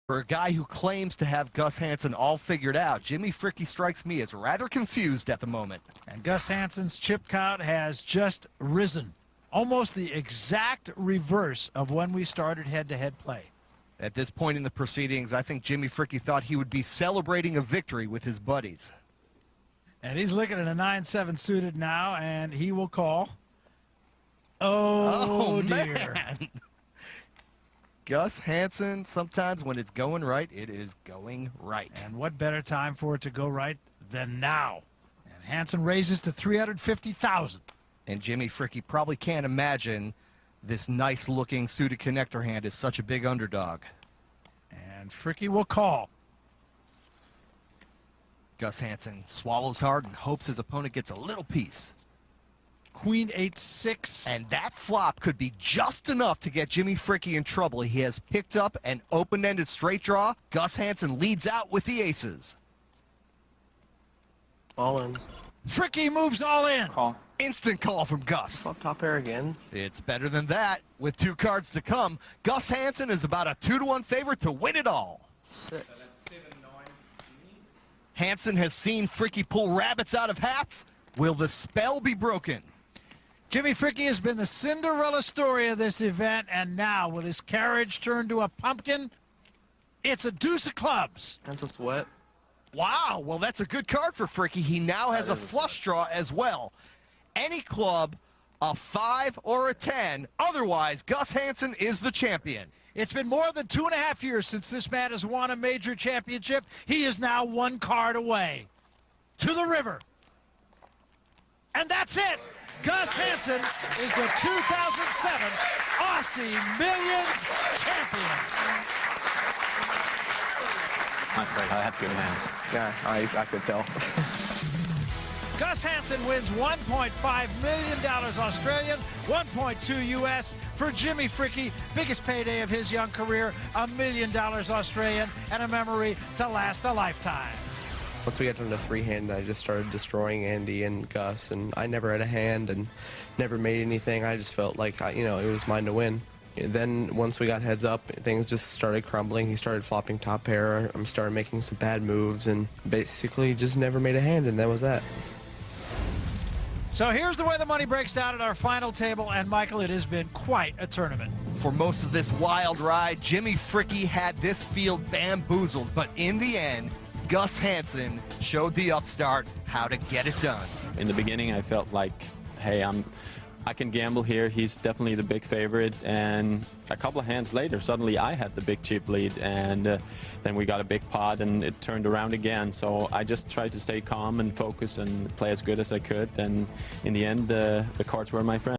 For a guy who claims to have Gus Hansen all figured out, Jimmy Fricke strikes me as rather confused at the moment. And Gus Hansen's chip count has just risen. Almost the exact reverse of when we started head-to-head play. At this point in the proceedings, I think Jimmy Fricke thought he would be celebrating a victory with his buddies. And he's looking at a 9-7 suited now, and he will call. Oh dear. Man. Gus Hansen, sometimes when it's going right, it is going right. And what better time for it to go right than now? And Hansen raises to $350,000. And Jimmy Fricke probably can't imagine this nice-looking suited connector hand is such a big underdog. And Fricke will call. Gus Hansen swallows hard and hopes his opponent gets a little piece. Queen 8-6. And that flop could be just enough to get Jimmy Fricke in trouble. He has picked up an open-ended straight draw. Gus Hansen leads out with the aces. All in. Fricke moves all in. Call. Instant call from Gus. Flop top pair again. It's better than that. With 2 cards to come, Gus Hansen is about a 2-to-1 favorite to win it all. Hansen has seen Fricke pull rabbits out of hats. Will the spell be broken? Jimmy Fricke has been the Cinderella story of this event, and now will his carriage turn to a pumpkin? It's a deuce of clubs. That's a sweat. Wow, well, that's a good card for Fricke. He now has a flush draw as well. Any club, a 5 or a 10. Otherwise, Gus Hansen is the champion. It's been more than 2.5 years since this man has won a major championship. He is now 1 card away. To the river. And that's it. Gus Hansen is the 2007 Aussie Millions champion. I'm afraid I have good hands. Yeah, I could tell. Gus Hansen wins $1.5 million Australian, 1.2 US for Jimmy Fricke. Biggest payday of his young career, $1 million Australian, and a memory to last a lifetime. Once we got down to 3-hand, I just started destroying Andy and Gus, and I never had a hand and never made anything. I just felt like, it was mine to win. And then once we got heads up, things just started crumbling. He started flopping top pair. I started making some bad moves, and basically just never made a hand, and that was that. So here's the way the money breaks down at our final table, and Michael, it has been quite a tournament. For most of this wild ride, Jimmy Fricke had this field bamboozled, but in the end, Gus Hansen showed the upstart how to get it done. In the beginning, I felt like, hey, I can gamble here. He's definitely the big favorite. And a couple of hands later, suddenly I had the big chip lead, and then we got a big pot, and it turned around again. So I just tried to stay calm and focus and play as good as I could. And in the end, the cards were my friend.